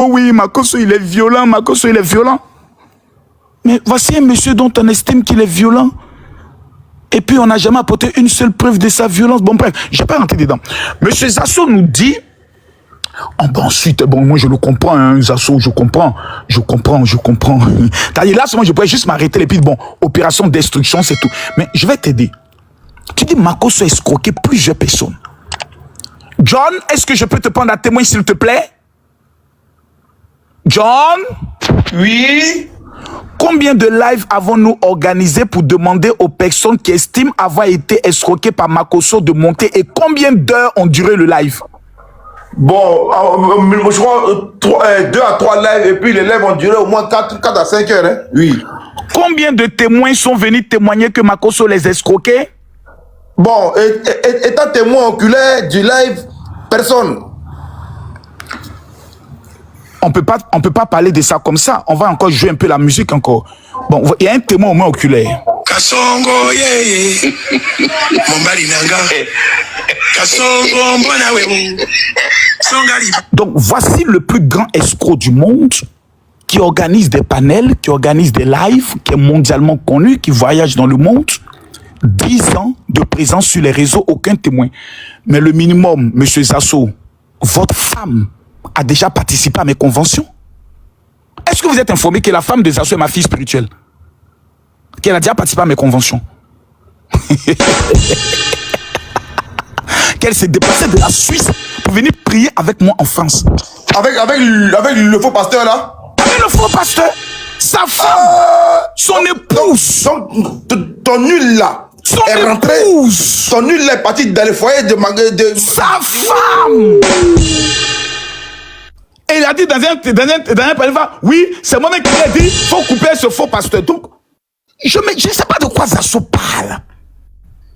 Oh oui, Makosso, il est violent, Makosso, il est violent. Mais voici un monsieur dont on estime qu'il est violent. Et puis on n'a jamais apporté une seule preuve de sa violence. Bon bref, je ne vais pas rentrer dedans. Monsieur Zasso nous dit, ensuite, bon, moi je le comprends, hein, Zasso, je comprends. C'est-à-dire là, moi je pourrais juste m'arrêter et puis bon, opération destruction, c'est tout. Mais je vais t'aider. Tu dis Makosso a escroqué plusieurs personnes. John, est-ce que je peux te prendre à témoin s'il te plaît? John? Oui? Combien de lives avons-nous organisé pour demander aux personnes qui estiment avoir été escroquées par Makosso de monter et combien d'heures ont duré le live? Bon, je crois 2 à 3 lives et puis les lives ont duré au moins 4 à 5 heures. Hein? Oui. Combien de témoins sont venus témoigner que Makosso les escroquait? Bon, étant témoin oculaire du live, personne. On peut pas parler de ça comme ça. On va encore jouer un peu la musique encore. Bon, il y a un témoin au moins oculaire. Kasongo yeye Mombali nanga Kasongo mbona wewe Songali. Donc voici le plus grand escroc du monde qui organise des panels, qui organise des lives, qui est mondialement connu, qui voyage dans le monde. 10 ans de présence sur les réseaux, aucun témoin. Mais le minimum, monsieur Zasso, votre femme a déjà participé à mes conventions. Est-ce que vous êtes informé que la femme de Zasso est ma fille spirituelle? Qu'elle a déjà participé à mes conventions. Qu'elle s'est déplacée de la Suisse pour venir prier avec moi en France. Avec le faux pasteur là? Avec le faux pasteur. Sa femme, son épouse. Ton nul là. Son est rentré. épouse. Ton nul là est parti dans le foyer de... Sa femme. Et il a dit dans un panel, oui, c'est moi-même qui l'ai dit, faut couper ce faux pasteur. Donc, je ne sais pas de quoi Zasso parle.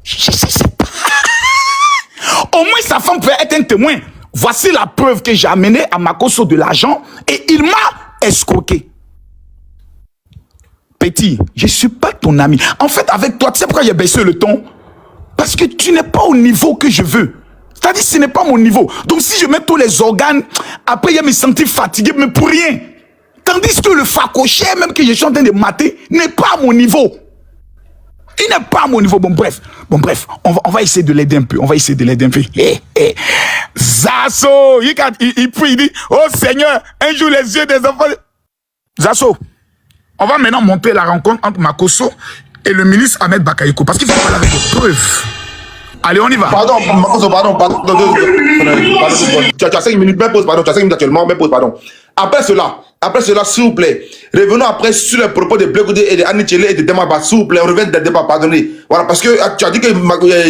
Je ne sais pas. Au moins, sa femme pouvait être un témoin. Voici la preuve que j'ai amené à Makosso de l'argent et il m'a escroqué. Petit, je ne suis pas ton ami. En fait, avec toi, tu sais pourquoi j'ai baissé le ton? Parce que tu n'es pas au niveau que je veux. C'est-à-dire, ce n'est pas mon niveau. Donc, si je mets tous les organes, après, il va me sentir fatigué, mais pour rien. Tandis que le facoché, même que je suis en train de mater, n'est pas à mon niveau. Il n'est pas à mon niveau. Bon, bref, on va essayer de l'aider un peu. Zasso, il prie, il dit, oh Seigneur, un jour les yeux des enfants... Zasso, on va maintenant monter la rencontre entre Makosso et le ministre Ahmed Bakayoko, parce qu'il faut parler avec des preuves. Allez, on y va. Pardon. Tu as 5 minutes, même pause, pardon. Tu as 5 minutes actuellement, même pause, pardon. Après cela, s'il vous plaît, revenons après sur les propos de Blegoudé et de Annie Tchele et de Demaba. S'il vous plaît, on revient des débats, pardonnez. Voilà, parce que tu as dit que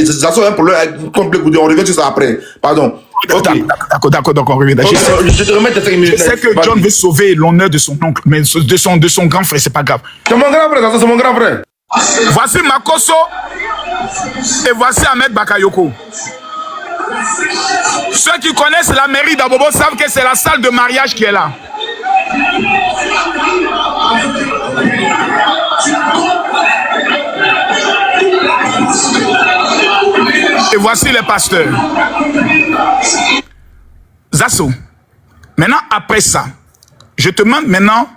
Zasso a un problème avec Blegoudé. On revient sur ça après. Pardon. Okay. D'accord, on revient. Je te remets tes 5 minutes. Je sais que John veut sauver l'honneur de son oncle, mais de son grand frère, c'est pas grave. C'est mon grand frère, Zasso, c'est mon grand frère. Voici Makosso et voici Ahmed Bakayoko. Ceux qui connaissent la mairie d'Abobo savent que c'est la salle de mariage qui est là. Et voici les pasteurs. Zasso, maintenant après ça, je te demande maintenant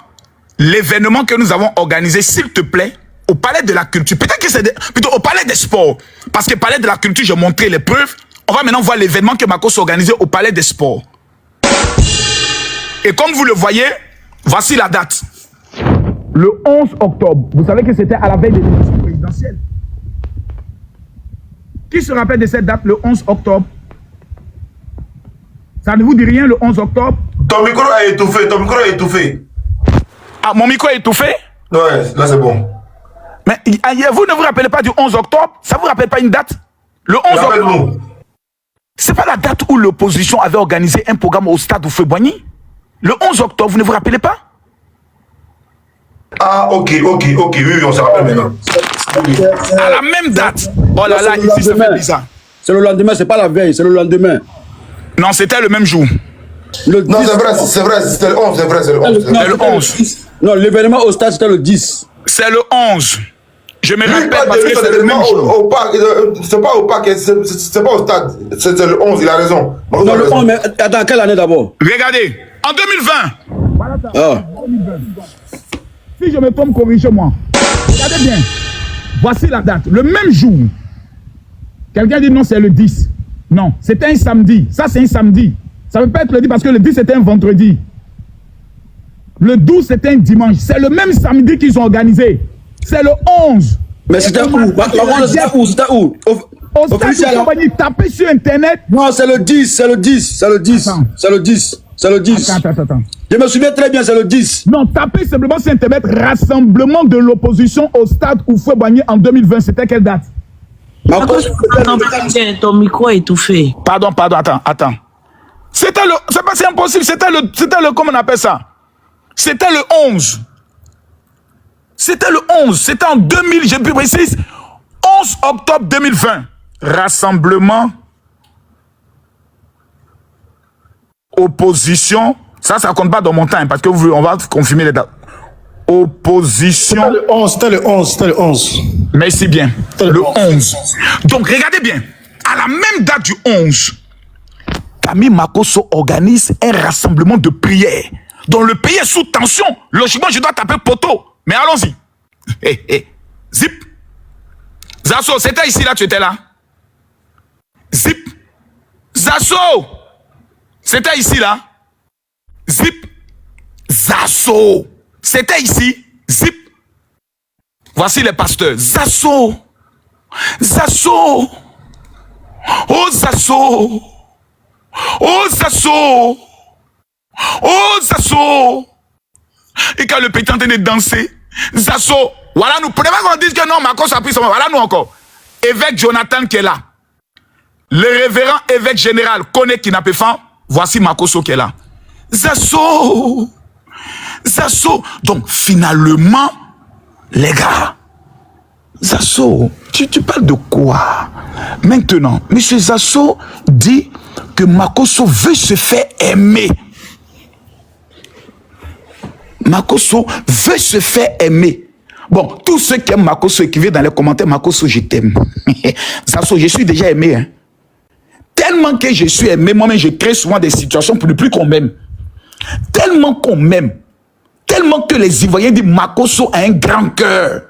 l'événement que nous avons organisé, s'il te plaît, au Palais de la Culture. Peut-être que c'est plutôt au Palais des Sports. Parce que au Palais de la Culture, j'ai montré les preuves. On va maintenant voir l'événement que Makosso a organisé au Palais des Sports. Et comme vous le voyez, voici la date. Le 11 octobre. Vous savez que c'était à la veille de l'élection présidentielle. Qui se rappelle de cette date, le 11 octobre? Ça ne vous dit rien, le 11 octobre? Ton micro est étouffé. Ah, mon micro est étouffé? Ouais, là c'est bon. Mais vous ne vous rappelez pas du 11 octobre? Ça ne vous rappelle pas une date? Le 11 octobre. C'est pas la date où l'opposition avait organisé un programme au stade Oufoué-Boigny? Le 11 octobre, vous ne vous rappelez pas? Ah, ok, oui, on se rappelle maintenant. À la même date. Oh là là, ici, ça fait bizarre. C'est le lendemain, c'est pas la veille, c'est le lendemain. Non, c'était le même jour. Non, c'est vrai, c'était le 11, c'est le 11. C'est le 11. Non, l'événement au stade, c'était le 10. C'est le 11. Je me rappelle parce que c'est le même jour. C'est pas au parc, c'est pas au stade. C'est le 11, il a raison. Non, le 11, mais attends, quelle année d'abord? Regardez, En 2020. Voilà ça. Ah. 2020. Si je me trompe, corrigez-moi. Regardez bien. Voici la date. Le même jour. Quelqu'un dit non, c'est le 10. Non, c'était un samedi. Ça, c'est un samedi. Ça ne peut pas être le 10 parce que le 10, c'était un vendredi. Le 12, c'était un dimanche. C'est le même samedi qu'ils ont organisé. C'est le 11. Mais c'était où? C'était où? Au stade de tapez sur Internet. Non, c'est le 10, c'est le 10, c'est le 10. C'est le 10, c'est le 10. Attends. Je me souviens très bien, c'est le 10. Non, tapez simplement sur Internet. Rassemblement de l'opposition au stade Houphouët-Boigny en 2020. C'était quelle date? Ton micro est étouffé. Pardon, attends. C'était le... C'est impossible. C'était le... Comment on appelle ça? C'était le 11. C'était le 11. C'était en 2000, j'ai plus précis. 11 octobre 2020. Rassemblement. Opposition. Ça compte pas dans mon temps, parce que on va confirmer les dates. Opposition. C'était le 11. Merci bien. Le 11. Donc, regardez bien. À la même date du 11, Camille Makosso organise un rassemblement de prière dont le pays est sous tension. Logiquement, je dois taper poteau. Mais allons-y. Zip. Zasso, c'était ici, là, tu étais là. Zip. Zasso. C'était ici, là. Zip. Zasso. C'était ici. Zip. Voici les pasteurs. Zasso. Zasso. Oh, Zasso. Oh, Zasso. Oh, Zasso. Et quand le petit est en train de danser, Zasso. Voilà, nous prenons pas qu'on dise que non, Makosso a pris son... Voilà, nous encore. Évêque Jonathan qui est là. Le révérend évêque général Koné Kinapefan. Voici Makosso qui est là. Zasso. Zasso. Donc, finalement, les gars, Zasso, tu parles de quoi? Maintenant, M. Zasso dit que Makosso veut se faire aimer. Makosso veut se faire aimer. Bon, tous ceux qui aiment Makosso, écrivez dans les commentaires, Makosso, je t'aime. Zasso, je suis déjà aimé. Hein. Tellement que je suis aimé, moi-même, je crée souvent des situations pour ne plus qu'on m'aime. Tellement qu'on m'aime. Tellement que les Ivoiriens disent Makosso a un grand cœur.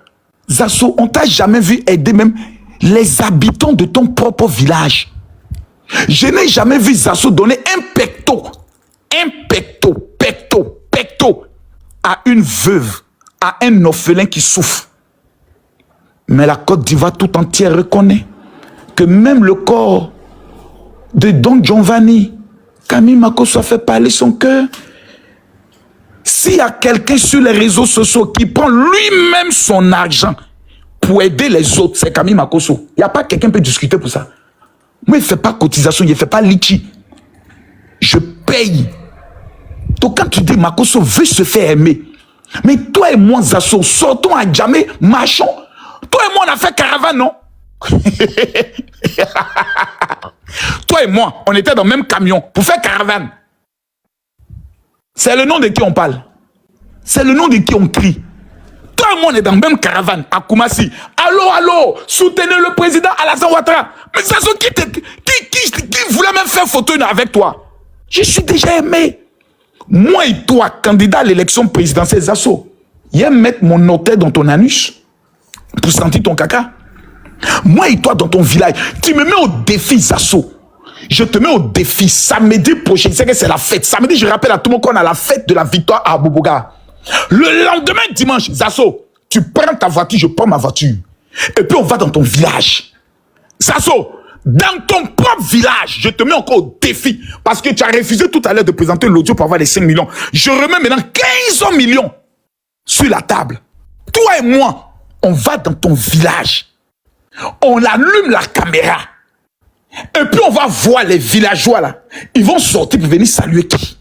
Zasso, on t'a jamais vu aider même les habitants de ton propre village. Je n'ai jamais vu Zasso donner un pecto à une veuve, à un orphelin qui souffre. Mais la Côte d'Ivoire tout entière reconnaît que même le corps de Don Giovanni, Camille Makosso a fait parler son cœur. S'il y a quelqu'un sur les réseaux sociaux qui prend lui-même son argent pour aider les autres, c'est Camille Makosso. Il n'y a pas quelqu'un qui peut discuter pour ça. Moi, il ne fait pas cotisation, il ne fait pas litchi. Je paye. Donc quand tu dis Makosso veut se faire aimer, mais toi et moi, Zasso, sortons à Djamé, marchons. Toi et moi, on a fait caravane, non? Toi et moi, on était dans le même camion pour faire caravane. C'est le nom de qui on parle. C'est le nom de qui on crie. Toi et moi, on est dans la même caravane à Koumassi. Allô, soutenez le président Alassane Ouattara. Mais Zasso, qui voulait même faire photo avec toi? Je suis déjà aimé. Moi et toi, candidat à l'élection présidentielle, Zasso, il y a mettre mon orteil dans ton anus pour sentir ton caca. Moi et toi, dans ton village, tu me mets au défi, Zasso. Je te mets au défi. Samedi prochain, c'est que c'est la fête. Samedi, je rappelle à tout le monde qu'on a la fête de la victoire à Aboboga. Le lendemain, dimanche, Zasso, tu prends ta voiture, je prends ma voiture. Et puis on va dans ton village. Zasso, dans ton propre village, je te mets encore au défi. Parce que tu as refusé tout à l'heure de présenter l'audio pour avoir les 5 millions. Je remets maintenant 15 millions sur la table. Toi et moi, on va dans ton village. On allume la caméra. Et puis on va voir les villageois là. Ils vont sortir pour venir saluer qui?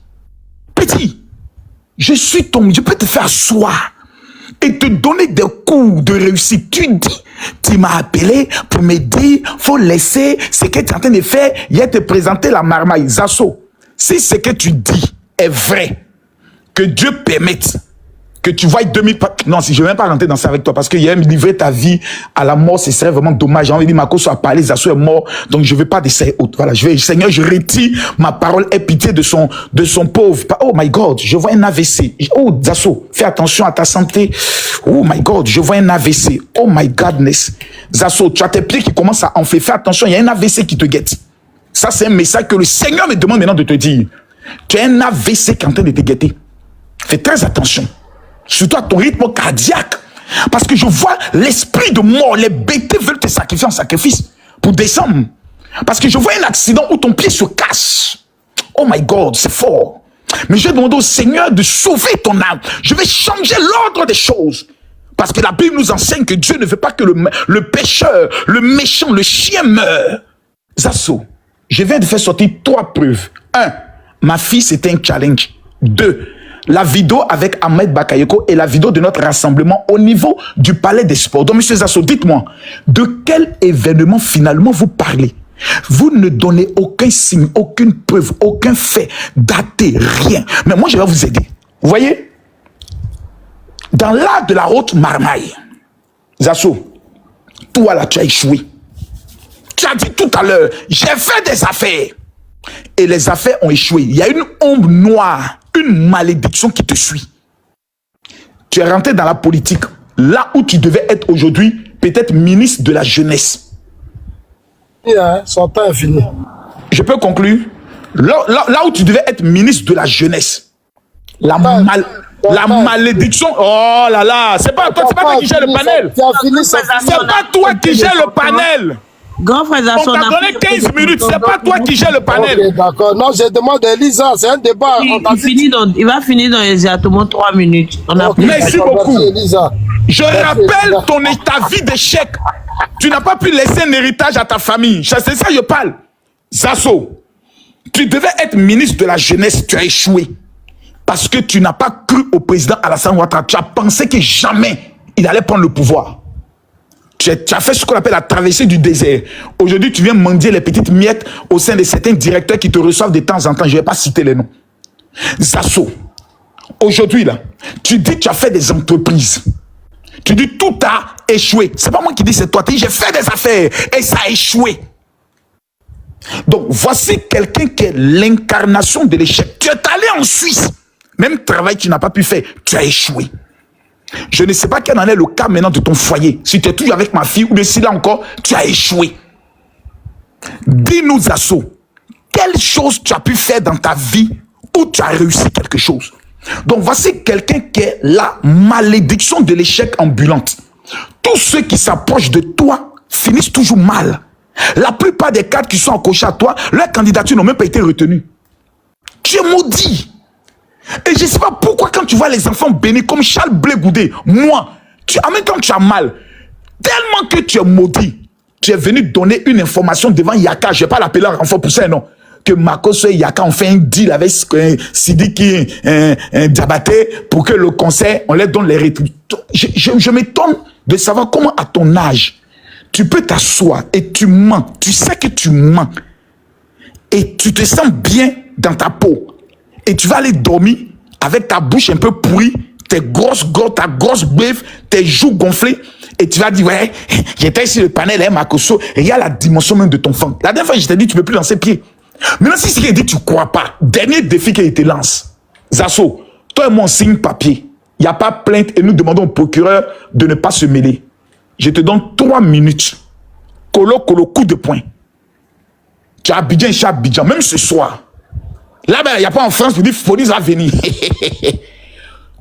Petit, je peux te faire asseoir et te donner des coups de réussite. Tu m'as appelé pour me dire, faut laisser ce que tu es en train de faire. Il a te présenté la marmaille. Zasso, si ce que tu dis est vrai, que Dieu permette que tu vois 2000... Non, si je ne vais même pas rentrer dans ça avec toi, parce qu'il y a livré ta vie à la mort, ce serait vraiment dommage. J'ai envie de dire, Marco soit parlé, Zasso est mort, donc je ne veux pas d'essai autre. Voilà, Seigneur, je retire ma parole, aie pitié de son pauvre. Oh my God, je vois un AVC. Oh, Zasso, fais attention à ta santé. Oh my God, je vois un AVC. Oh my godness. Zasso, tu as tes pieds qui commencent à enfler. Fais attention, il y a un AVC qui te guette. Ça, c'est un message que le Seigneur me demande maintenant de te dire. Tu as un AVC qui est en train de te guetter. Fais très attention. Surtout à ton rythme cardiaque. Parce que je vois l'esprit de mort. Les bêtés veulent te sacrifier en sacrifice pour descendre. Parce que je vois un accident où ton pied se casse. Oh my God, c'est fort. Mais je vais demander au Seigneur de sauver ton âme. Je vais changer l'ordre des choses. Parce que la Bible nous enseigne que Dieu ne veut pas que le pécheur, le méchant, le chien meure. Zasso, je viens de faire sortir 3 preuves. 1, ma fille, c'était un challenge. 2, la vidéo avec Ahmed Bakayoko et la vidéo de notre rassemblement au niveau du palais des sports. Donc, monsieur Zasso, dites-moi, de quel événement finalement vous parlez? Vous ne donnez aucun signe, aucune preuve, aucun fait daté, rien. Mais moi, je vais vous aider. Vous voyez? Dans l'art de la haute marmaille, Zasso, toi là, tu as échoué. Tu as dit tout à l'heure, j'ai fait des affaires. Et les affaires ont échoué. Il y a une ombre noire, une malédiction qui te suit. Tu es rentré dans la politique, là où tu devais être aujourd'hui, peut-être ministre de la jeunesse. Son temps est fini. Je peux conclure? Là où tu devais être ministre de la jeunesse. La malédiction. Oh là là, c'est pas toi qui gère le panel. C'est pas toi qui gère le panel. Grand frère Zasso, on t'a donné 15 minutes, c'est pas toi qui gère le panel. Okay, d'accord, non, je demande à Elisa, c'est un débat. Il va finir dans exactement 3 minutes. Merci beaucoup. Je rappelle ta vie d'échec. Tu n'as pas pu laisser un héritage à ta famille. C'est ça que je parle. Zasso, tu devais être ministre de la jeunesse, tu as échoué. Parce que tu n'as pas cru au président Alassane Ouattara. Tu as pensé que jamais il allait prendre le pouvoir. Tu as fait ce qu'on appelle la traversée du désert. Aujourd'hui, tu viens mendier les petites miettes au sein de certains directeurs qui te reçoivent de temps en temps. Je ne vais pas citer les noms. Zasso, aujourd'hui, là, tu dis que tu as fait des entreprises. Tu dis tout a échoué. C'est pas moi qui dis, c'est toi. Tu dis, j'ai fait des affaires et ça a échoué. Donc, voici quelqu'un qui est l'incarnation de l'échec. Tu es allé en Suisse. Même travail que tu n'as pas pu faire, tu as échoué. Je ne sais pas quel en est le cas maintenant de ton foyer. Si tu es toujours avec ma fille ou si là encore, tu as échoué. Dis-nous, Zasso, quelle chose tu as pu faire dans ta vie où tu as réussi quelque chose. Donc voici quelqu'un qui est la malédiction de l'échec ambulante. Tous ceux qui s'approchent de toi finissent toujours mal. La plupart des cadres qui sont encochés à toi, leurs candidatures n'ont même pas été retenues. Tu es maudit. Et je ne sais pas pourquoi quand tu vois les enfants bénis comme Charles Blé Goudé, moi, en même temps tu as mal, tellement que tu es maudit, tu es venu donner une information devant Yaka, je ne vais pas l'appeler en renfort pour ça, non, que Marcos et Yaka ont fait un deal avec Sidiki Diabaté pour que le conseil, on leur donne les rétributions. Je m'étonne de savoir comment à ton âge, tu peux t'asseoir et tu mens, tu sais que tu mens, et tu te sens bien dans ta peau. Et tu vas aller dormir avec ta bouche un peu pourrie, tes grosses gorges, ta grosse bœuf, tes joues gonflées. Et tu vas dire, ouais, j'étais sur le panel, hein, Makoso. Et il y a la dimension même de ton fond. La dernière fois, je t'ai dit, tu ne peux plus lancer pied. Maintenant, si c'est qu'il dit, tu ne crois pas. Dernier défi qu'il te lance. Zasso, toi et moi, on signe papier. Il n'y a pas plainte et nous demandons au procureur de ne pas se mêler. Je te donne 3 minutes. Colo, coup de poing. Tu as Abidjan, je suis Abidjan, même ce soir. Là, il n'y a pas en France pour dire Fonis va venir.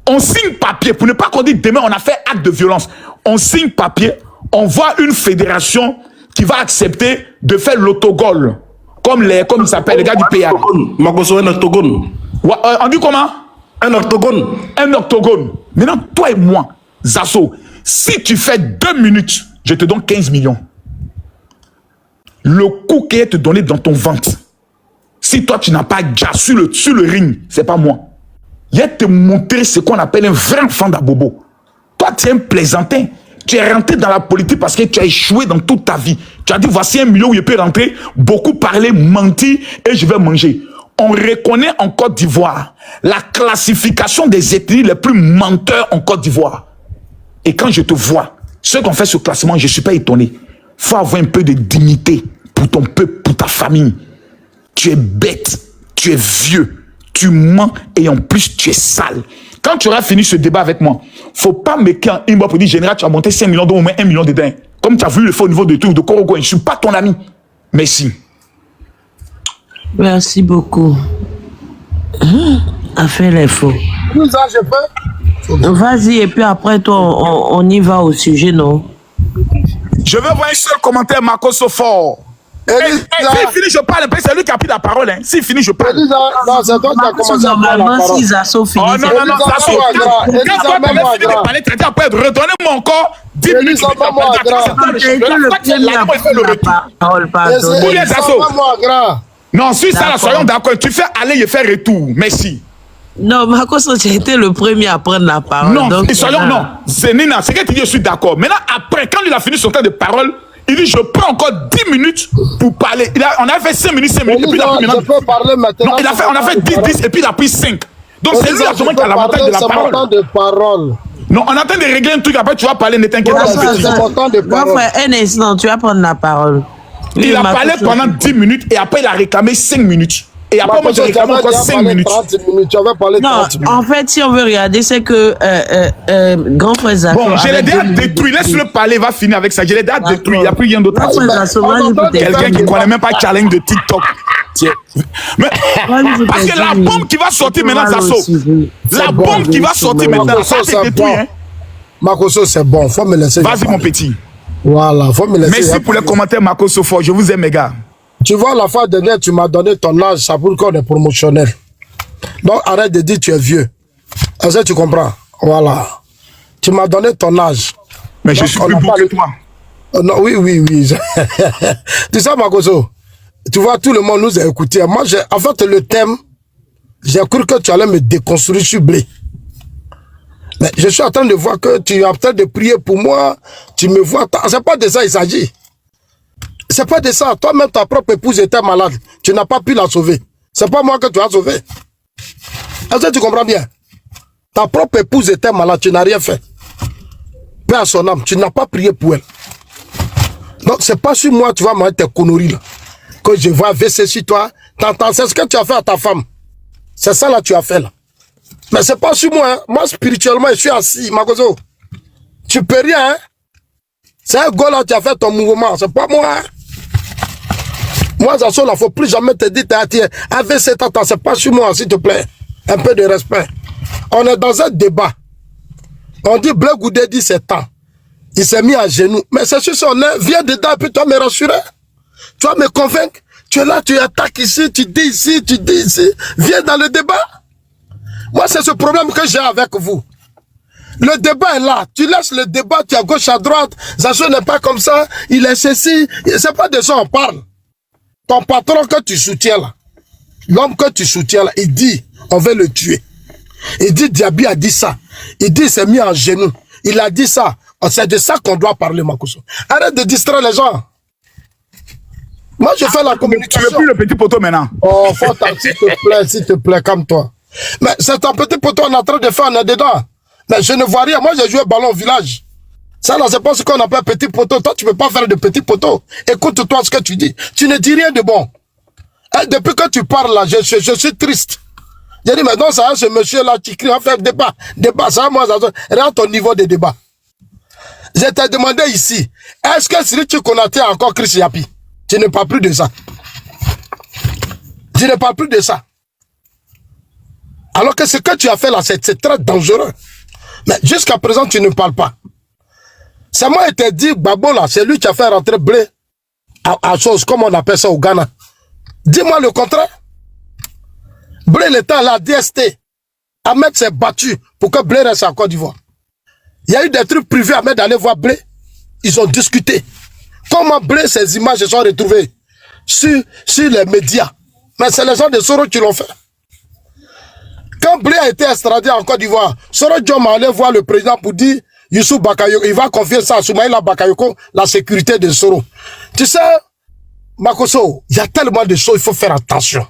On signe papier pour ne pas qu'on dise demain on a fait acte de violence. On signe papier, on voit une fédération qui va accepter de faire l'autogol. Comme il s'appelle, les gars du PA. Makoso, un octogone. On dit comment? Un octogone. Un octogone. Maintenant, toi et moi, Zasso, si tu fais 2 minutes, je te donne 15 millions. Le coup qui est te donné dans ton ventre. Si toi, tu n'as pas déjà sur le ring, c'est pas moi. Il a te montrer ce qu'on appelle un vrai enfant d'Abobo. Toi, tu es un plaisantin. Tu es rentré dans la politique parce que tu as échoué dans toute ta vie. Tu as dit, voici 1 million où je peux rentrer, beaucoup parler, mentir et je vais manger. on reconnaît en Côte d'Ivoire la classification des ethnies les plus menteurs en Côte d'Ivoire. Et quand je te vois, ceux qui ont fait ce classement, je ne suis pas étonné. Il faut avoir un peu de dignité pour ton peuple, pour ta famille. Tu es bête, tu es vieux, tu mens et en plus tu es sale. Quand tu auras fini ce débat avec moi, il ne faut pas me mettre un inbox pour dire général, tu as monté 5 millions, donc au moins 1 million dedans. Comme tu as vu le faux niveau de tout, de Korogo, je ne suis pas ton ami. Merci. Merci beaucoup. A fait les faux. Vas-y, et puis après, toi, on y va au sujet, non? Je veux voir un seul commentaire, Marco Sofort. S'il finit, je parle. C'est lui qui a pris la parole. Hein. S'il finit, je parle. Non, c'est toi qui as commencé à prendre la parole. Si Zasso finit. Oh non, Zasso. Quand toi, tu avais fini de parler, tu as dit après, redonnez-moi encore 10 minutes. Tu as été le premier à prendre la parole, pardon. Non, si ça, là, soyons d'accord. Tu fais aller et faire retour. Merci. Non, Marco, tu as été le premier à prendre la parole. Non, donc, soyons, non. C'est Nina. C'est qu'elle te dit, je suis d'accord. Maintenant, après, quand il a fini son temps de parole, il dit, je prends encore 10 minutes pour parler. On a fait 5 minutes, et puis il a pris maintenant. Non, on a fait 10, et puis il a pris 5. Donc c'est lui qui a l'avantage de la parole. Non, on est en train de régler un truc, après tu vas parler, ne t'inquiète pas. Un instant, tu vas prendre la parole. Il a parlé pendant 10 minutes, et après il a réclamé 5 minutes. Et après, moi, j'ai réclamé encore 5 minutes. Non, en fait, si on veut regarder, c'est que grand frère Zasso. Bon, je l'ai déjà détruit. Laisse-le parler, va finir avec ça. Je l'ai déjà détruit. Il n'y a plus rien d'autre à dire. Quelqu'un qui ne connaît même pas challenge de TikTok. Mais, parce que la bombe qui va sortir maintenant, Zasso. La bombe qui va sortir maintenant, ça c'est détruit. Makoso, c'est bon. Faut me laisser. Vas-y, mon petit. Voilà, faut me laisser. Merci pour les commentaires, Makoso Fort. Je vous aime, mes gars. Tu vois, la fois dernière, tu m'as donné ton âge, ça pour qu'on est promotionnel. Donc, arrête de dire que tu es vieux. Est-ce que tu comprends? Voilà. Tu m'as donné ton âge. Mais donc, je suis plus beau que toi. Non, oui. Tu sais, Makoso, tu vois, tout le monde nous a écoutés. Moi, en fait, le thème, j'ai cru que tu allais me déconstruire sur blé. Mais je suis en train de voir que tu es en train de prier pour moi. Tu me vois. C'est pas de ça il s'agit. C'est pas de ça. Toi-même, ta propre épouse était malade. Tu n'as pas pu la sauver. C'est pas moi que tu as sauvé. Est-ce que tu comprends bien? Ta propre épouse était malade. Tu n'as rien fait. Paix à son âme. Tu n'as pas prié pour elle. Donc, c'est pas sur moi, tu vas mettre tes conneries là. Que je vois verser sur toi. T'entends, c'est ce que tu as fait à ta femme. C'est ça là que tu as fait là. Mais c'est pas sur moi. Hein. Moi, spirituellement, je suis assis. Makoso. Tu peux rien. Hein? C'est un gars là, tu as fait ton mouvement. C'est pas moi. Hein? Moi, ça il ne faut plus jamais te dire, avec cet temps, c'est pas sur moi, s'il te plaît. Un peu de respect. On est dans un débat. On dit, Blé Goudé dit c'est temps. Il s'est mis à genoux. Mais c'est sûr, on est, viens dedans, puis toi me rassurer. Tu vas me convaincre. Tu es là, tu attaques ici, tu dis ici, tu dis ici. Viens dans le débat. Moi, c'est ce problème que j'ai avec vous. Le débat est là. Tu laisses le débat, tu es à gauche, à droite. Ça n'est pas comme ça. Il est ceci. C'est pas de ça on parle. Ton patron que tu soutiens là, l'homme que tu soutiens là, il dit, on veut le tuer. Il dit, Diaby a dit ça. Il dit, il s'est mis en genoux. Il a dit ça. C'est de ça qu'on doit parler, Makoso. Arrête de distraire les gens. Moi, je fais la communication. Tu veux plus le petit poteau maintenant? Oh, s'il te plaît, calme-toi. Mais c'est un petit poteau, on est en train de faire, on est dedans. Mais je ne vois rien. Moi, j'ai joué ballon au village. Ça, là, c'est pas ce qu'on appelle petit poteau. Toi, tu peux pas faire de petit poteau. Écoute-toi ce que tu dis. Tu ne dis rien de bon. Et depuis que tu parles là, je suis triste. J'ai dit, mais non, ça, ce monsieur-là, qui crie, on fait débat. Débat, ça, moi, ça, regarde ton niveau de débat. Je t'ai demandé ici, est-ce que si tu connais encore Chris Yapi? Tu ne parles plus de ça. Tu ne parles plus de ça. Alors que ce que tu as fait là, c'est très dangereux. Mais jusqu'à présent, tu ne parles pas. Ça m'a été dit, Babo là, c'est lui qui a fait rentrer Blé à chose, comme on appelle ça au Ghana. Dis-moi le contraire. Blé, l'État, la DST, Ahmed s'est battu pour que Blé reste en Côte d'Ivoire. Il y a eu des trucs privés, Ahmed d'aller voir Blé. Ils ont discuté. Comment Blé, ces images se sont retrouvées sur les médias. Mais c'est les gens de Soro qui l'ont fait. Quand Blé a été extradé en Côte d'Ivoire, Soro Diom allait voir le président pour dire Youssou Bakayoko, il va confier ça à Soumaïla Bakayoko, la sécurité de Soro. Tu sais, Makoso, il y a tellement de choses, il faut faire attention.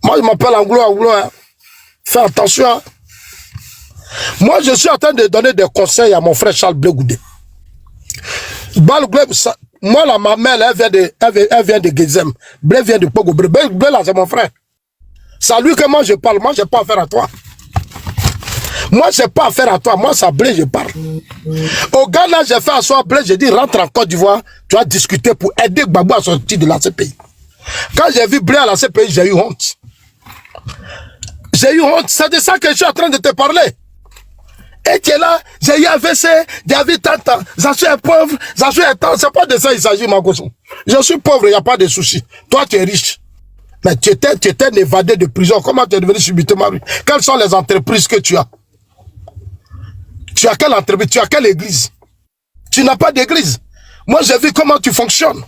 Moi, je m'appelle Anglo. Hein. Fais attention. Hein. Moi, je suis en train de donner des conseils à mon frère Charles Blé Goudé. Moi, là, ma mère, elle vient de Gezem. Blé vient de Pogo. Blé, là, c'est mon frère. C'est à lui que moi, je parle. Moi, je n'ai pas affaire à toi. Moi, je n'ai pas affaire à toi. Moi, c'est à Blé, je parle. Au Ghana, j'ai fait asseoir Blé. J'ai dit, rentre en Côte d'Ivoire. Tu vas discuter pour aider Gbagbo à sortir de la CPI. Quand j'ai vu Blé à la CPI, j'ai eu honte. J'ai eu honte. C'est de ça que je suis en train de te parler. Et tu es là, j'ai eu AVC, j'ai eu tant, je suis un pauvre, je suis un temps. C'est pas de ça il s'agit, ma gosse. Je suis pauvre, il n'y a pas de souci. Toi, tu es riche. Mais tu étais évadé de prison. Comment tu es devenu subitement riche? Quelles sont les entreprises que tu as? Tu as quelle entreprise? Tu as quelle église? Tu n'as pas d'église. Moi, j'ai vu comment tu fonctionnes.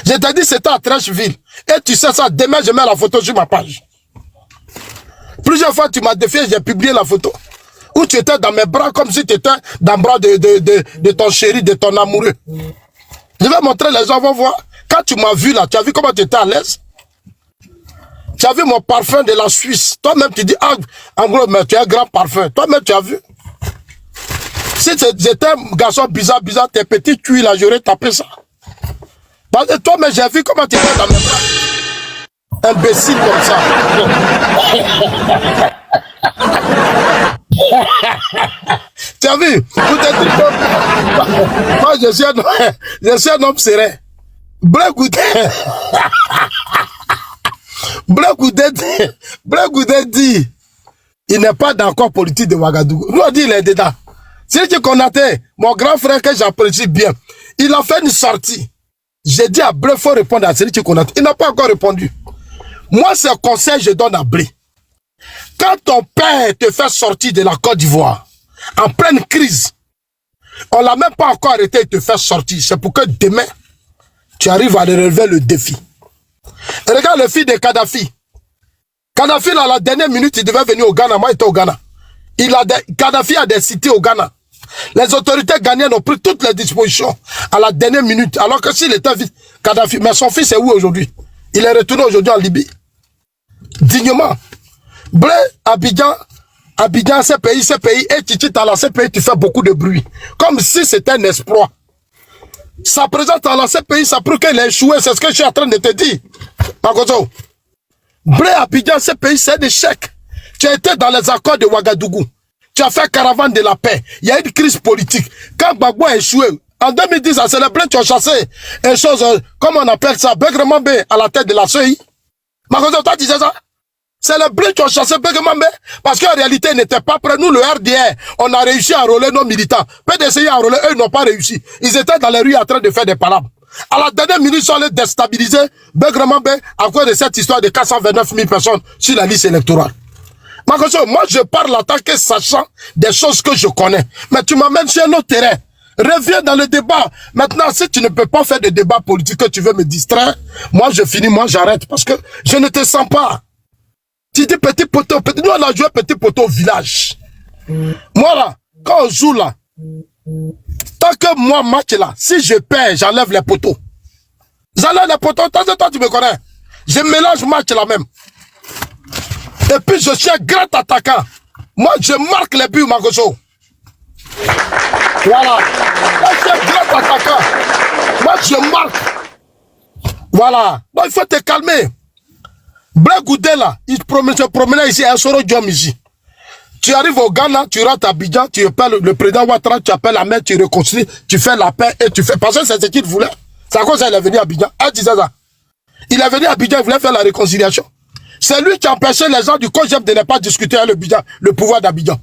Je t'ai dit, c'était à Trècheville. Et tu sais ça, demain, je mets la photo sur ma page. Plusieurs fois, tu m'as défié, j'ai publié la photo. Où tu étais dans mes bras comme si tu étais dans le bras de ton chéri, de ton amoureux. Je vais montrer, les gens vont voir. Quand tu m'as vu là, tu as vu comment tu étais à l'aise? Tu as vu mon parfum de la Suisse. Toi-même, tu dis, ah, en gros, mais tu as un grand parfum. Toi-même, tu as vu. Si j'étais un garçon bizarre, tes petits cuits là, j'aurais tapé ça. Parce que toi-même, j'ai vu comment tu étais dans mes bras. Imbécile comme ça. Tu as vu? Moi, je suis un homme serein. Blé Goudé dit, il n'est pas d'accord politique de Ouagadougou. Nous, on dit, il est dedans. Si tu connais mon grand frère que j'apprécie bien, il a fait une sortie. J'ai dit à Blé, il faut répondre à celui qui connaît. Il n'a pas encore répondu. Moi, c'est un conseil que je donne à Blé. Quand ton père te fait sortir de la Côte d'Ivoire, en pleine crise, on ne l'a même pas encore arrêté de te faire sortir. C'est pour que demain, tu arrives à relever le défi. Et regarde le fils de Kadhafi. Kadhafi, à la dernière minute, il devait venir au Ghana. Moi, j'étais au Ghana. Kadhafi a des cités au Ghana. Les autorités ghanéennes ont pris toutes les dispositions à la dernière minute. Alors que s'il était vite, Kadhafi, mais son fils est où aujourd'hui? Il est retourné aujourd'hui en Libye. Dignement. Blé, Abidjan, ces pays, et Titi, dans la CPI, tu fais beaucoup de bruit. Comme si c'était un exploit. Sa présence dans la CPI, ça prouve qu'il a échoué, c'est ce que je suis en train de te dire. Makoso. Blé, Abidjan, ces pays, c'est un échec. Tu as été dans les accords de Ouagadougou. Tu as fait caravane de la paix. Il y a eu une crise politique. Quand Gbagbo a échoué, en 2010, à célébrer, tu as chassé une chose, comment on appelle ça, Begremambe à la tête de la CEI. Makoso, toi, tu disais ça? C'est le blé qui ont chassé Begremambe parce qu'en réalité, ils n'étaient pas prêts. Nous, le RDR, on a réussi à enrôler nos militants. PDCI a enrôlé, eux, ils n'ont pas réussi. Ils étaient dans les rues en train de faire des palabres. À la dernière minute, ils sont allés déstabiliser Begremambe à cause de cette histoire de 429 000 personnes sur la liste électorale. Moi, je parle en tant que sachant des choses que je connais. Mais tu m'amènes sur un autre terrain. Reviens dans le débat. Maintenant, si tu ne peux pas faire de débat politique, que tu veux me distraire, moi, je finis, moi, j'arrête parce que je ne te sens pas. Tu dis petit poteau, nous on a joué petit poteau au village. Moi là, quand on joue là, tant que moi match là, si je perds, j'enlève les poteaux. J'enlève les poteaux, tant que toi tu me connais. Je mélange match là même. Et puis je suis un grand attaquant. Moi je marque les buts, Magoso. Voilà. Moi je suis un grand attaquant. Moi je marque. Voilà. Donc il faut te calmer. Blé Goudé là, il se promenait ici, à Soro Diom ici. Tu arrives au Ghana, tu rentres à Abidjan, tu appelles le président Ouattara, tu appelles la main, tu reconstruis, tu fais la paix et tu fais. Parce que c'est ce qu'il voulait. C'est à cause ça qu'il est venu à Abidjan. Elle disait ça. Il est venu à Abidjan, il voulait faire la réconciliation. C'est lui qui empêchait les gens du COGEP de ne pas discuter avec le pouvoir d'Abidjan.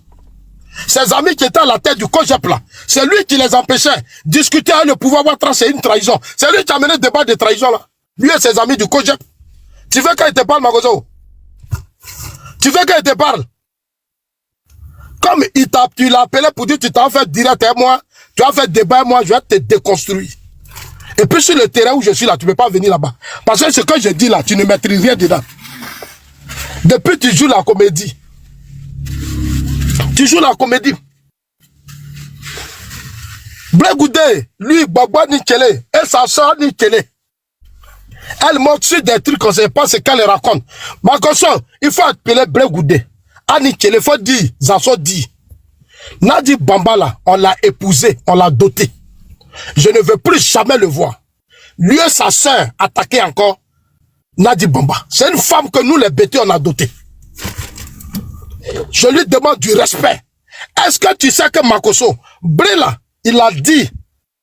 Ses amis qui étaient à la tête du COGEP là, c'est lui qui les empêchait. Discuter avec le pouvoir Ouattara, c'est une trahison. C'est lui qui a mené le débat de trahison là. Lui et ses amis du COGEP. Tu veux qu'il te parle, Magoso? Tu veux qu'il te parle? Comme tu l'as appelé pour dire tu t'en fais direct avec moi, tu as fait débat avec moi, je vais te déconstruire. Et puis sur le terrain où je suis là, tu ne peux pas venir là-bas. Parce que ce que je dis là, tu ne maîtrises rien dedans. Depuis tu joues la comédie. Tu joues la comédie. Blé Goudé, lui, Gbagbo ni Kélé, et sa soeur ni Kélé. Elle montre sur des trucs qu'on ne sait pas ce qu'elle raconte. Makoso, il faut appeler Blé Goudé. Annie, il faut dire, Zasso dit. Nadi Bambala, on l'a épousé, on l'a doté. Je ne veux plus jamais le voir. Lui et sa sœur attaquer encore Nadi Bamba. C'est une femme que nous, les bêtés, on a dotée. Je lui demande du respect. Est-ce que tu sais que Makoso, Brela, il a dit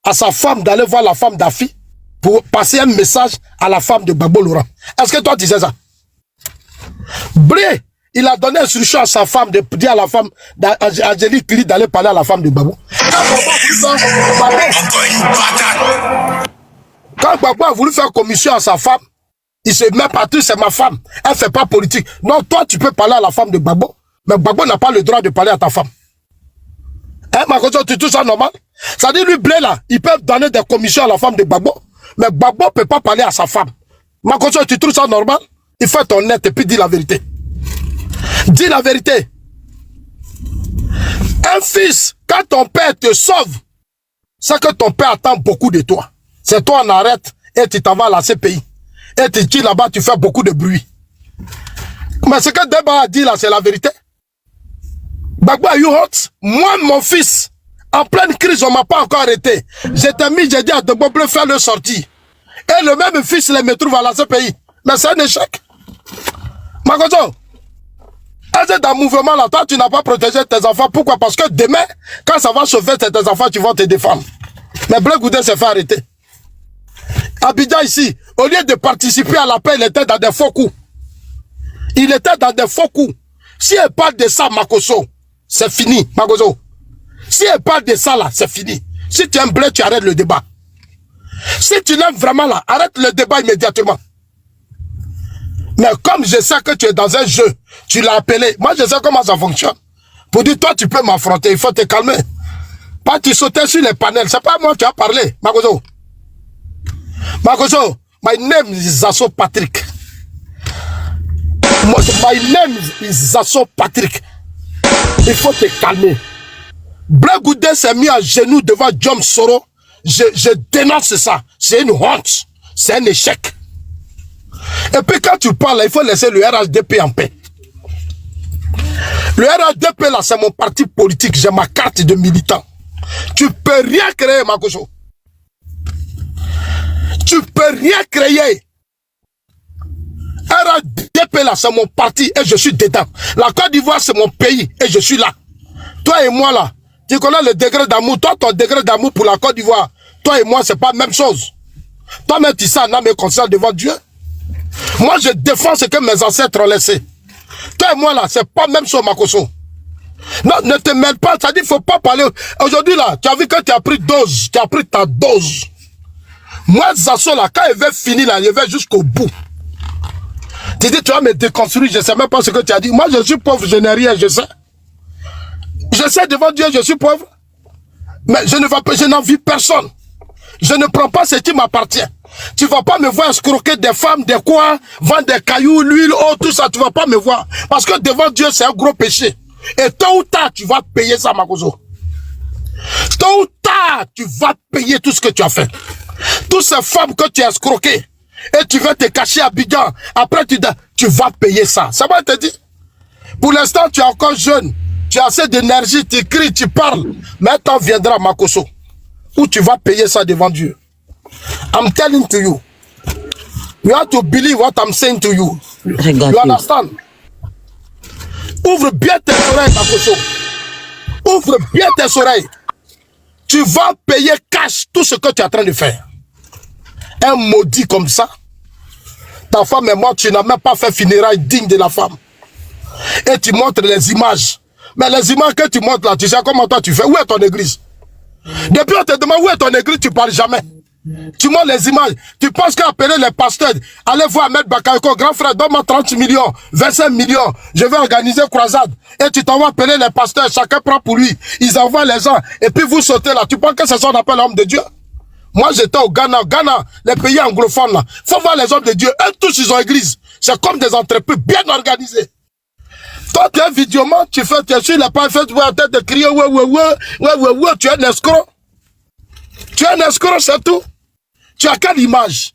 à sa femme d'aller voir la femme d'Afi pour passer un message à la femme de Babo Laurent. Est-ce que toi tu sais ça? Bré, il a donné instruction à sa femme de dire à la femme d'Angélique Kili d'aller parler à la femme de Babo. Quand Babo a voulu faire commission à sa femme, il se met partout, c'est ma femme. Elle ne fait pas politique. Non, toi tu peux parler à la femme de Babo, mais Babo n'a pas le droit de parler à ta femme. Hein, Makoso, tu trouves ça normal? Ça dit lui, Blé là, il peut donner des commissions à la femme de Babo, mais Babo ne peut pas parler à sa femme. Makoso, tu trouves ça normal? Il faut être honnête et puis dis la vérité. Dis la vérité. Un fils, quand ton père te sauve, c'est que ton père attend beaucoup de toi. C'est toi on arrête et tu t'en vas à la CPI. Et tu dis là-bas, tu fais beaucoup de bruit. Mais ce que Deba a dit là, c'est la vérité. Bagbo, are you hot? Moi, mon fils, en pleine crise, on ne m'a pas encore arrêté. J'étais mis, j'ai dit à Debo Bleu, faire le sortie. Et le même fils, il me trouve à la CPI. Mais c'est un échec. Makoso, est-ce dans le mouvement là, toi, tu n'as pas protégé tes enfants. Pourquoi? Parce que demain, quand ça va sauver tes enfants, tu vas te défendre. Mais Bleu Goudé s'est fait arrêter. Abidjan ici, au lieu de participer à la paix, il était dans des faux coups. Il était dans des faux coups. Si elle parle de ça, Makoso, c'est fini, Makoso. Si elle parle de ça là, c'est fini. Si tu aimes Blé, tu arrêtes le débat. Si tu l'aimes vraiment là, arrête le débat immédiatement. Mais comme je sais que tu es dans un jeu, tu l'as appelé. Moi, je sais comment ça fonctionne. Pour dire, toi, tu peux m'affronter, il faut te calmer. Pas tu sautais sur les panels. C'est pas moi qui as parlé, Makoso. Makoso, my name is Zasso Patrick. My name is Zasso Patrick. Il faut te calmer. Blé Goudé s'est mis à genoux devant John Soro. Je dénonce ça. C'est une honte. C'est un échec. Et puis quand tu parles, il faut laisser le RHDP en paix. Le RHDP là, c'est mon parti politique. J'ai ma carte de militant. Tu peux rien créer, Makoso. Tu peux rien créer. RHDP là, c'est mon parti et je suis dedans. La Côte d'Ivoire, c'est mon pays et je suis là. Toi et moi là, tu connais le degré d'amour. Toi, ton degré d'amour pour la Côte d'Ivoire, toi et moi, c'est pas la même chose. Toi-même, tu sais, non, mais conscience devant Dieu. Moi, je défends ce que mes ancêtres ont laissé. Toi et moi là, c'est pas même chose, Makoso. Non, ne te mêle pas, ça dit, faut pas parler. Aujourd'hui là, tu as vu que tu as pris dose, tu as pris ta dose. Moi, Zasso là, quand il veut finir là, il va jusqu'au bout. Tu dis, tu vas me déconstruire, je ne sais même pas ce que tu as dit. Moi, je suis pauvre, je n'ai rien, je sais. Je sais devant Dieu, je suis pauvre. Mais je n'envie personne. Je ne prends pas ce qui m'appartient. Tu ne vas pas me voir escroquer des femmes, des quoi, vendre des cailloux, l'huile, oh, tout ça, tu ne vas pas me voir. Parce que devant Dieu, c'est un gros péché. Et tôt ou tard, tu vas payer ça, Makoso. Tôt ou tard, tu vas payer tout ce que tu as fait. Toutes ces femmes que tu as escroquées, et tu vas te cacher à Abidjan, après tu vas payer ça. Ça va te dire. Pour l'instant, tu es encore jeune, tu as assez d'énergie, tu cries, tu parles. Mais un temps viendra, Makoso, où tu vas payer ça devant Dieu. I'm telling to you. You have to believe what I'm saying to you. You understand? Ouvre bien tes oreilles, Makoso. Ouvre bien tes oreilles. Tu vas payer cash tout ce que tu es en train de faire. Un maudit comme ça. Ta femme est morte, tu n'as même pas fait funérailles digne de la femme. Et tu montres les images. Mais les images que tu montres là, tu sais comment toi tu fais. Où est ton église? Depuis on te demande où est ton église, tu parles jamais. Tu montres les images. Tu penses qu'appeler les pasteurs, allez voir Ahmed Bakayoko, grand frère, donne-moi 30 millions, 25 millions, je vais organiser croisade. Et tu t'en vas appeler les pasteurs, chacun prend pour lui. Ils envoient les gens, et puis vous sautez là. Tu penses que c'est ça qu'on appelle l'homme de Dieu? Moi j'étais au Ghana, les pays anglophones là. Faut voir les hommes de Dieu. Eux tous ils ont église. C'est comme des entreprises bien organisées. Toi tu es un vidéoman, tu es sur les pages Facebook en tête de crier ouais, tu es un escroc. Tu es un escroc, c'est tout. Tu as quelle image?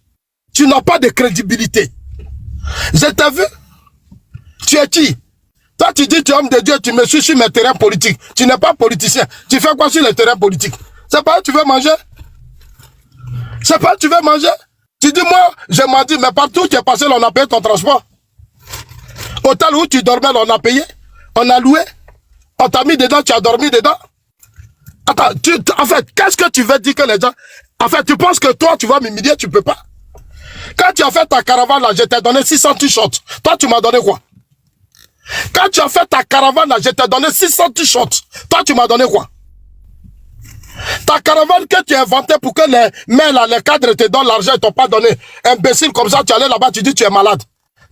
Tu n'as pas de crédibilité. Je t'ai vu. Tu es qui? Toi, tu dis tu es homme de Dieu, tu me suis sur mes terrains politiques. Tu n'es pas politicien. Tu fais quoi sur les terrains politiques? C'est pas où tu veux manger? C'est pas où tu veux manger? Tu dis, moi, je m'en dis, mais partout où tu es passé, on a payé ton transport. Hôtel où tu dormais, on a payé. On a loué. On t'a mis dedans, tu as dormi dedans. Attends, en fait, qu'est-ce que tu veux dire que les gens... En fait, tu penses que toi, tu vas m'humilier, tu peux pas. Quand tu as fait ta caravane, là, je t'ai donné 600 t-shirts. Toi, tu m'as donné quoi? Quand tu as fait ta caravane, là, je t'ai donné 600 t-shirts. Toi, tu m'as donné quoi? Ta caravane que tu as inventée pour que les mains, là, les cadres te donnent l'argent, ils t'ont pas donné. Imbécile comme ça, tu allais là-bas, tu dis tu es malade.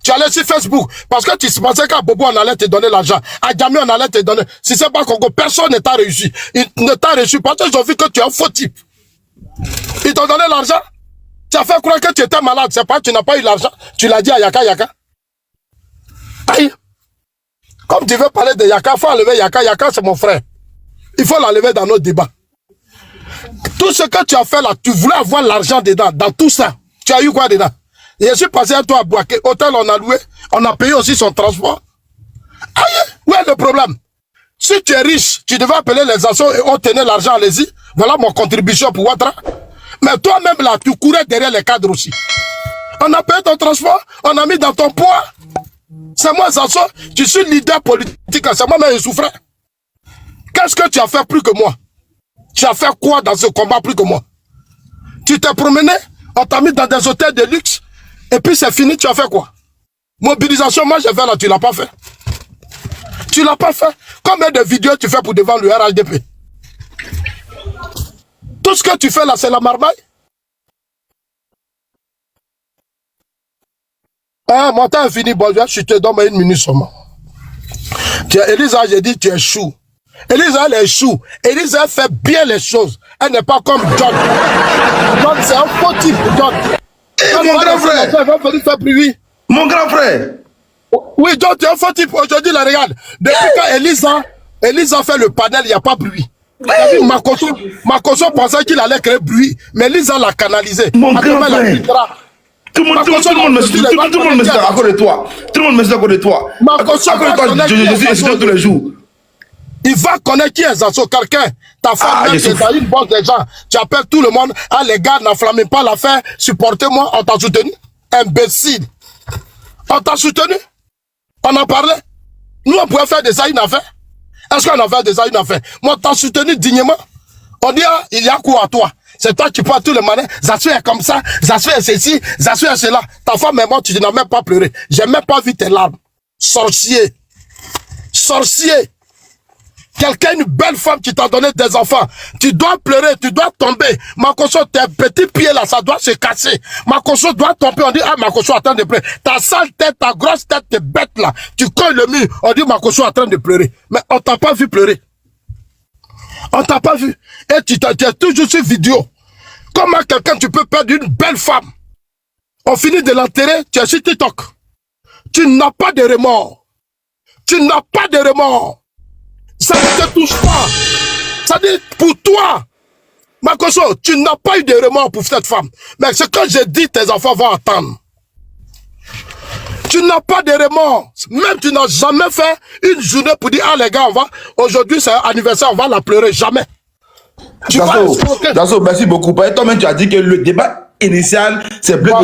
Tu allais sur Facebook, parce que tu pensais qu'à Bobo, on allait te donner l'argent. À Djamé, on allait te donner. Si c'est pas Congo, personne ne t'a réussi. Il ne t'a réussi parce qu'ils ont vu que tu es un faux type. Ils t'ont donné l'argent. Tu as fait croire que tu étais malade. C'est pas que tu n'as pas eu l'argent. Tu l'as dit à Yaka Yaka. Aïe. Comme tu veux parler de Yaka, il faut enlever Yaka. Yaka, c'est mon frère. Il faut l'enlever dans nos débats. Tout ce que tu as fait là, tu voulais avoir l'argent dedans. Dans tout ça, tu as eu quoi dedans? Je suis passé à toi à Boaké. Hôtel, on a loué. On a payé aussi son transport. Aïe, où est le problème? Si tu es riche, tu devais appeler les assos et on tenait l'argent, allez-y. Voilà mon contribution pour Ouattara. Mais toi-même là, tu courais derrière les cadres aussi. On a payé ton transport, on a mis dans ton poids. C'est moi, Zasso, tu suis leader politique, c'est moi-même je souffrais. Qu'est-ce que tu as fait plus que moi? Tu as fait quoi dans ce combat plus que moi? Tu t'es promené, on t'a mis dans des hôtels de luxe, et puis c'est fini, tu as fait quoi? Mobilisation, moi j'ai fait là, tu l'as pas fait. Tu l'as pas fait. Combien de vidéos tu fais pour devant le RHDP? Tout ce que tu fais là, c'est la marmaille. Ah, mon temps est fini, bon, je te donne 1 minute seulement. Elisa, j'ai dit, tu es chou. Elisa, elle est chou. Elisa, elle fait bien les choses. Elle n'est pas comme John. John, c'est un faux type, John. Mon grand frère. Elle va venir faire plus. Mon grand frère. Oui, John, tu es un faux type. Aujourd'hui, la regarde. Depuis quand Elisa fait le panel, il n'y a pas bruit. Makoso pensait qu'il allait créer bruit, mais Elisa l'a canalisé. Mon grand frère. Tout le monde me suit à cause de toi. Tout le monde me suit à cause de toi. À cause de toi, je suis tous les jours. Il va connaître qui est Zasso, quelqu'un. Ta femme, c'est dans une banque de gens. Tu appelles tout le monde. Ah, les gars, n'enflammez pas l'affaire. Supportez-moi. On t'a soutenu. Imbécile. On t'a soutenu. On en parlait. Nous, on pouvait faire déjà une affaire. Est-ce qu'on a fait déjà une affaire? Moi, on t'a soutenu dignement. On dit, ah, il y a quoi à toi? C'est toi qui parles tous les matins. Zasso est comme ça. Zasso est ceci. Zasso est cela. Ta femme et moi, tu n'as même pas pleuré. J'ai même pas vu tes larmes. Sorcier. Sorcier. Quelqu'un, une belle femme qui t'a donné des enfants. Tu dois pleurer, tu dois tomber. Makoso, tes petits pieds là, ça doit se casser. Makoso doit tomber. On dit, ah, Makoso est en train de pleurer. Ta sale tête, ta grosse tête, tes bêtes là. Tu cognes le mur. On dit, Makoso est en train de pleurer. Mais on t'a pas vu pleurer. On t'a pas vu. Et tu es toujours sur vidéo. Comment quelqu'un, tu peux perdre une belle femme? On finit de l'enterrer, tu es sur TikTok. Tu n'as pas de remords. Tu n'as pas de remords. Ça ne te touche pas. Ça dit pour toi. Makoso, tu n'as pas eu de remords pour cette femme. Mais ce que j'ai dit, tes enfants vont attendre. Tu n'as pas de remords. Même tu n'as jamais fait une journée pour dire, ah les gars, aujourd'hui c'est anniversaire, on va la pleurer. Jamais. Dasso, merci beaucoup. Toi-même, tu as dit que le débat initial, c'est bleu.